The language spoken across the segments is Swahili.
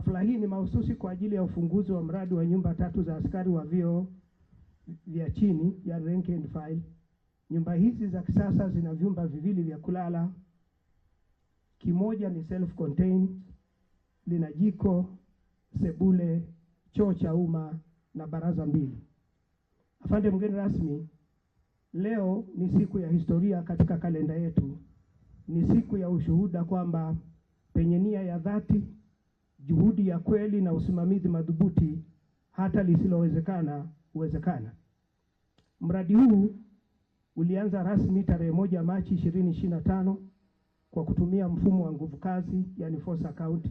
Hafla hii ni mahususi kwa ajili ya ufunguzi wa mradi wa nyumba 3 za askari wa vyeo vya chini ya rank and file. Nyumba hizi za kisasa zina vyumba viwili vya kulala. Kimoja ni self contained, lina jiko, sebule, choo cha umma na baraza mbili. Afande mgeni rasmi, leo ni siku ya historia katika kalenda yetu. Ni siku ya ushuhuda kwamba penye nia ya dhati, juhudi ya kweli na usimamizi madhubuti, hata lisilowezekana huwezekana. Mradi huu ulianza rasmi tarehe 1 Machi 2025 kwa kutumia mfumo wa nguvu kazi, yani force account,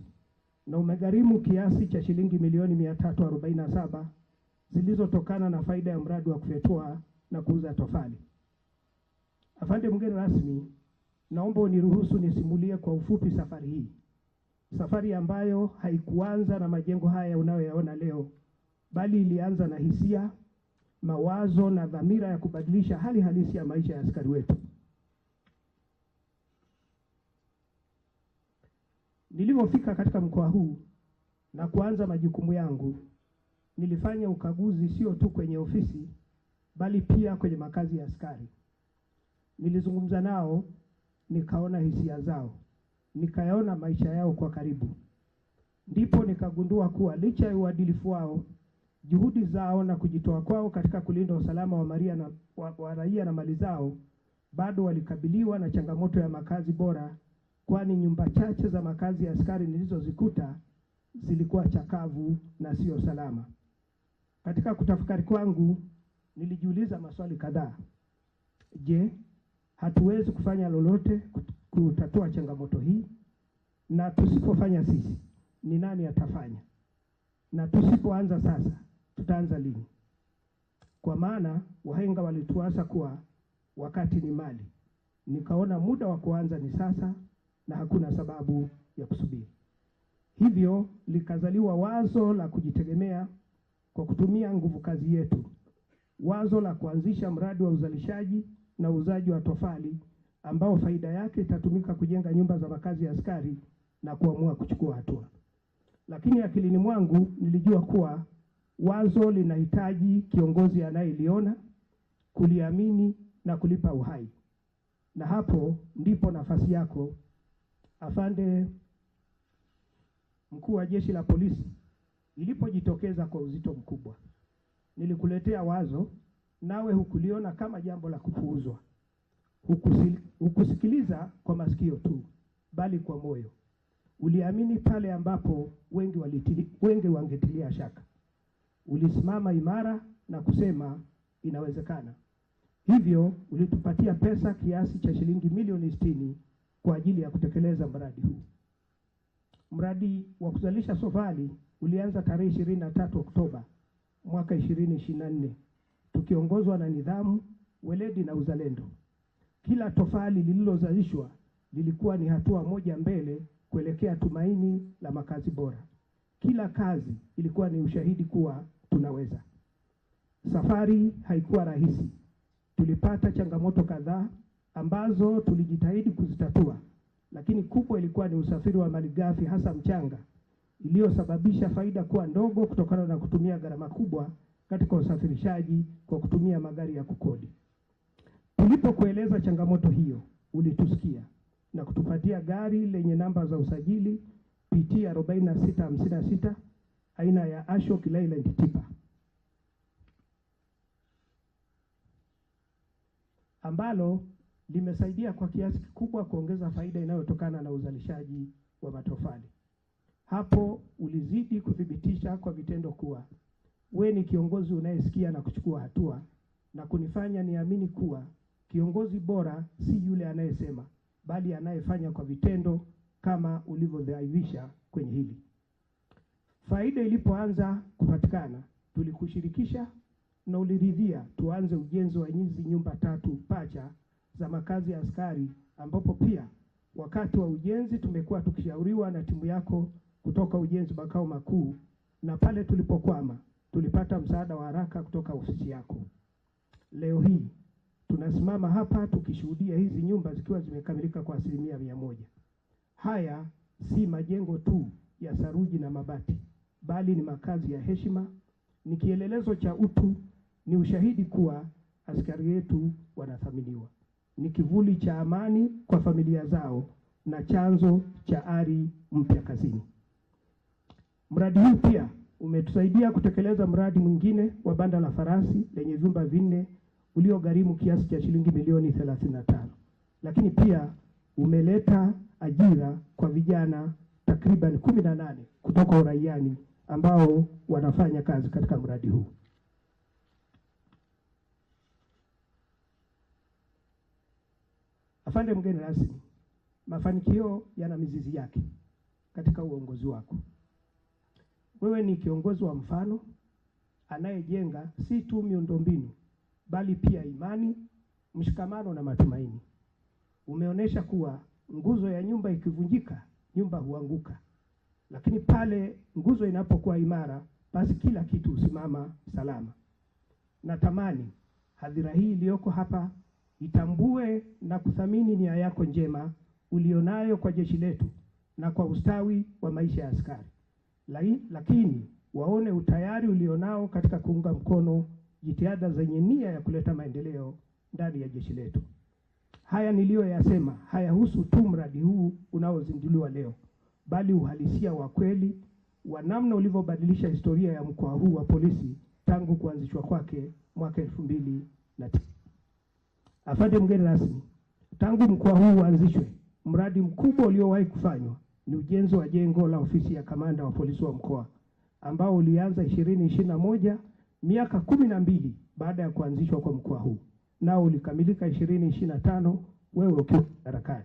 na umegharimu kiasi cha shilingi milioni 347 zilizotokana na faida ya mradi wa kufyatua na kuuza tofali. Afande mgeni rasmi, naomba uniruhusu nisimulie kwa ufupi safari hii. Safari ambayo haikuanza na majengo haya unayoyaona leo, bali ilianza na hisia, mawazo na dhamira ya kubadilisha hali halisi ya maisha ya askari wetu. Nilipofika katika mkoa huu na kuanza majukumu yangu, nilifanya ukaguzi sio tu kwenye ofisi, bali pia kwenye makazi ya askari. Nilizungumza nao, nikaona hisia zao, nikayaona maisha yao kwa karibu. Ndipo nikagundua kuwa licha ya uadilifu wao, juhudi zao na kujitoa kwao katika kulinda usalama wa raia na mali zao, bado walikabiliwa na changamoto ya makazi bora, kwani nyumba chache za makazi ya askari nilizozikuta zilikuwa chakavu na sio salama. Katika kutafakari kwangu, nilijiuliza maswali kadhaa. Je, hatuwezi kufanya lolote kutatua changamoto hii? Na tusipofanya sisi, ni nani atafanya? Na tusipoanza sasa, tutaanza lini? Kwa maana wahenga walituasa kuwa wakati ni mali. Nikaona muda wa kuanza ni sasa na hakuna sababu ya kusubiri. Hivyo likazaliwa wazo la kujitegemea kwa kutumia nguvu kazi yetu. Wazo la kuanzisha mradi wa uzalishaji na uuzaji wa tofali ambao faida yake itatumika kujenga nyumba za makazi ya askari na kuamua kuchukua hatua. Lakini akilini mwangu nilijua kuwa wazo linahitaji kiongozi anayeliona, kuliamini na kulipa uhai. Na hapo ndipo nafasi yako, Afande Mkuu wa Jeshi la Polisi, ilipojitokeza kwa uzito mkubwa. Nilikuletea wazo, nawe hukuliona kama jambo la kupuuzwa. Hukusikiliza kwa masikio tu, bali kwa moyo. Uliamini pale ambapo wengi wangetilia shaka. Ulisimama imara na kusema inawezekana. Hivyo ulitupatia pesa kiasi cha shilingi milioni 60 kwa ajili ya kutekeleza mradi huu. Mradi wa kuzalisha tofali ulianza tarehe 23 Oktoba mwaka 2024, tukiongozwa na nidhamu, weledi na uzalendo. Kila tofali lililozalishwa lilikuwa ni hatua moja mbele kuelekea tumaini la makazi bora. Kila kazi ilikuwa ni ushahidi kuwa tunaweza. Safari haikuwa rahisi. Tulipata changamoto kadhaa ambazo tulijitahidi kuzitatua, lakini kubwa ilikuwa ni usafiri wa malighafi, hasa mchanga, iliyosababisha faida kuwa ndogo kutokana na kutumia gharama kubwa katika usafirishaji kwa kutumia magari ya kukodi. Tulipokueleza changamoto hiyo, ulitusikia na kutupatia gari lenye namba za usajili PT 4656 aina ya Ashok Leyland Tipper, ambalo limesaidia kwa kiasi kikubwa kuongeza faida inayotokana na uzalishaji wa matofali. Hapo ulizidi kuthibitisha kwa vitendo kuwa we ni kiongozi unayesikia na kuchukua hatua, na kunifanya niamini kuwa kiongozi bora si yule anayesema, bali anayefanya kwa vitendo, kama ulivyodhihirisha kwenye hili. Faida ilipoanza kupatikana, tulikushirikisha na uliridhia tuanze ujenzi wa hizi nyumba 3 pacha za makazi ya askari, ambapo pia wakati wa ujenzi tumekuwa tukishauriwa na timu yako kutoka ujenzi makao makuu, na pale tulipokwama tulipata msaada wa haraka kutoka ofisi yako. Leo hii tunasimama hapa tukishuhudia hizi nyumba zikiwa zimekamilika kwa 100%. Haya si majengo tu ya saruji na mabati, bali ni makazi ya heshima, ni kielelezo cha utu, ni ushahidi kuwa askari wetu wanathaminiwa, ni kivuli cha amani kwa familia zao na chanzo cha ari mpya kazini. Mradi huu pia umetusaidia kutekeleza mradi mwingine wa banda la farasi lenye vyumba 4 uliogharimu kiasi cha shilingi milioni 35. Lakini pia umeleta ajira kwa vijana takriban 18 kutoka uraiani ambao wanafanya kazi katika mradi huu. Afande mgeni rasmi, mafanikio yana mizizi yake katika uongozi wako. Wewe ni kiongozi wa mfano anayejenga si tu miundombinu bali pia imani, mshikamano na matumaini. Umeonyesha kuwa nguzo ya nyumba ikivunjika, nyumba huanguka. Lakini pale nguzo inapokuwa imara, basi kila kitu husimama salama. Natamani hadhira hii iliyoko hapa itambue na kuthamini nia yako njema ulionayo kwa jeshi letu na kwa ustawi wa maisha ya askari. Lakini waone utayari ulionao katika kuunga mkono jitihada zenye nia ya kuleta maendeleo ndani ya jeshi letu. Haya niliyoyasema hayahusu tu mradi huu unaozinduliwa leo, bali uhalisia wa kweli wa namna ulivyobadilisha historia ya mkoa huu wa polisi tangu kuanzishwa kwake mwaka 2009. Afande mgeni rasmi, tangu mkoa huu uanzishwe, mradi mkubwa uliowahi kufanywa ni ujenzi wa jengo la ofisi ya kamanda wa polisi wa mkoa ambao ulianza 2021, miaka 12 baada ya kuanzishwa kwa mkoa huu, nao ulikamilika 2025 wewe ukiwa madarakani.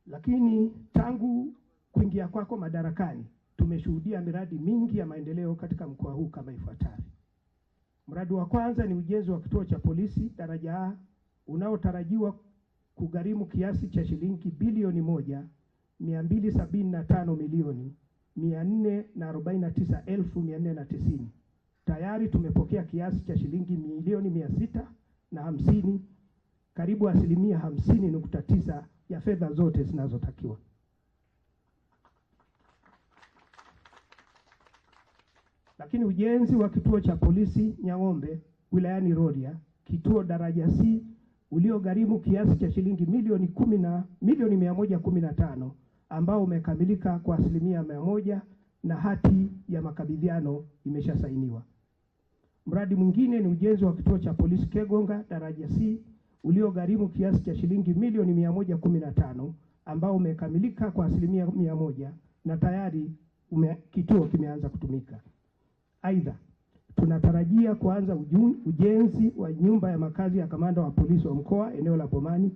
Lakini tangu kuingia kwako madarakani tumeshuhudia miradi mingi ya maendeleo katika mkoa huu kama ifuatavyo. Mradi wa kwanza ni ujenzi wa kituo cha polisi daraja A unaotarajiwa kugharimu kiasi cha shilingi bilioni 1,275,449,490. Tayari tumepokea kiasi cha shilingi milioni 650, karibu 50.9% ya fedha zote zinazotakiwa. Lakini ujenzi wa kituo cha polisi Nyang'ombe wilayani Rorya, kituo daraja C uliogharimu kiasi cha shilingi milioni 115 ambao umekamilika kwa 100% na hati ya makabidhiano imeshasainiwa. Mradi mwingine ni ujenzi wa kituo cha polisi Kegonga daraja C uliogharimu kiasi cha shilingi milioni 115 ambao umekamilika kwa 100% na tayari kituo kimeanza kutumika. Aidha, tunatarajia kuanza ujenzi wa nyumba ya makazi ya kamanda wa polisi wa mkoa eneo la Bomani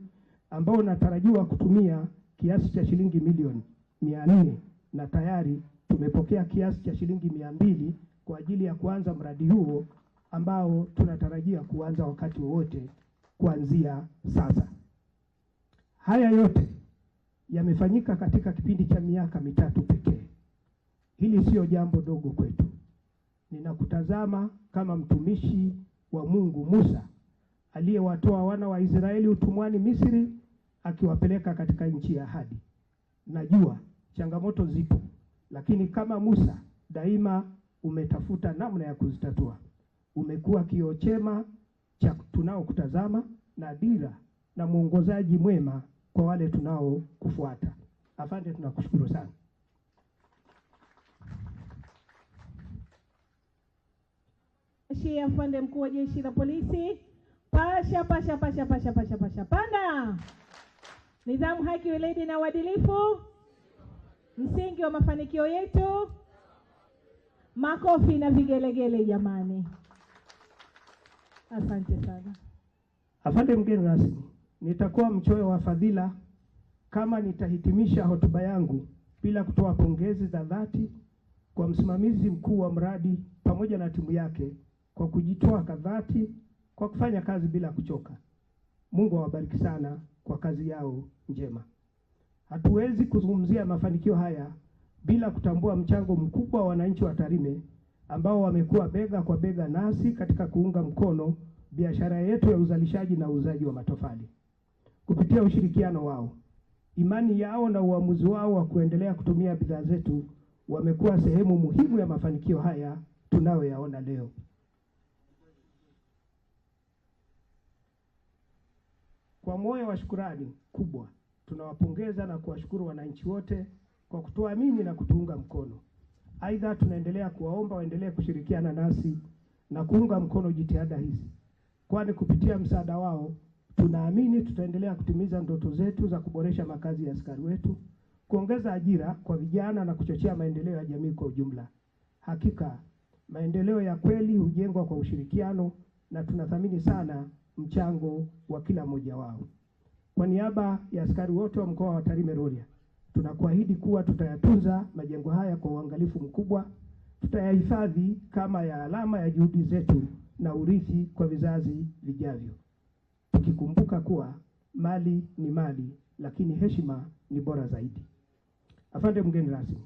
ambao unatarajiwa kutumia kiasi cha shilingi milioni 400 na tayari tumepokea kiasi cha shilingi 200 kwa ajili ya kuanza mradi huo ambao tunatarajia kuanza wakati wowote kuanzia sasa. Haya yote yamefanyika katika kipindi cha miaka 3 pekee. Hili sio jambo dogo kwetu. Ninakutazama kama mtumishi wa Mungu Musa aliyewatoa wana wa Israeli utumwani Misri akiwapeleka katika nchi ya ahadi. Najua changamoto zipo, lakini kama Musa daima umetafuta namna ya kuzitatua. Umekuwa kioo chema cha tunaokutazama na dira na mwongozaji mwema kwa wale tunao kufuata. Afande, tunakushukuru sana. Afande mkuu wa jeshi la polisi, pasha panda. Nidhamu, haki, weledi na uadilifu msingi wa mafanikio yetu. Makofi na vigelegele jamani. Asante sana. Afande mgeni rasmi, nitakuwa mchoyo wa fadhila kama nitahitimisha hotuba yangu bila kutoa pongezi za dhati kwa msimamizi mkuu wa mradi pamoja na timu yake kwa kujitoa kwa dhati kwa kufanya kazi bila kuchoka. Mungu awabariki sana kwa kazi yao njema. Hatuwezi kuzungumzia mafanikio haya bila kutambua mchango mkubwa wa wananchi wa Tarime ambao wamekuwa bega kwa bega nasi katika kuunga mkono biashara yetu ya uzalishaji na uuzaji wa matofali. Kupitia ushirikiano wao, imani yao na uamuzi wao wa kuendelea kutumia bidhaa zetu wamekuwa sehemu muhimu ya mafanikio haya tunayoyaona leo. Kwa moyo wa shukrani kubwa, tunawapongeza na kuwashukuru wananchi wote kwa kutuamini na kutuunga mkono. Aidha, tunaendelea kuwaomba waendelee kushirikiana nasi na kuunga mkono jitihada hizi, kwani kupitia msaada wao tunaamini tutaendelea kutimiza ndoto zetu za kuboresha makazi ya askari wetu, kuongeza ajira kwa vijana na kuchochea maendeleo ya jamii kwa ujumla. Hakika maendeleo ya kweli hujengwa kwa ushirikiano, na tunathamini sana mchango wa kila mmoja wao. Kwa niaba ya askari wote wa mkoa wa Tarime Rorya, tunakuahidi kuwa tutayatunza majengo haya kwa uangalifu mkubwa, tutayahifadhi kama ya alama ya juhudi zetu na urithi kwa vizazi vijavyo, tukikumbuka kuwa mali ni mali, lakini heshima ni bora zaidi. Afande mgeni rasmi,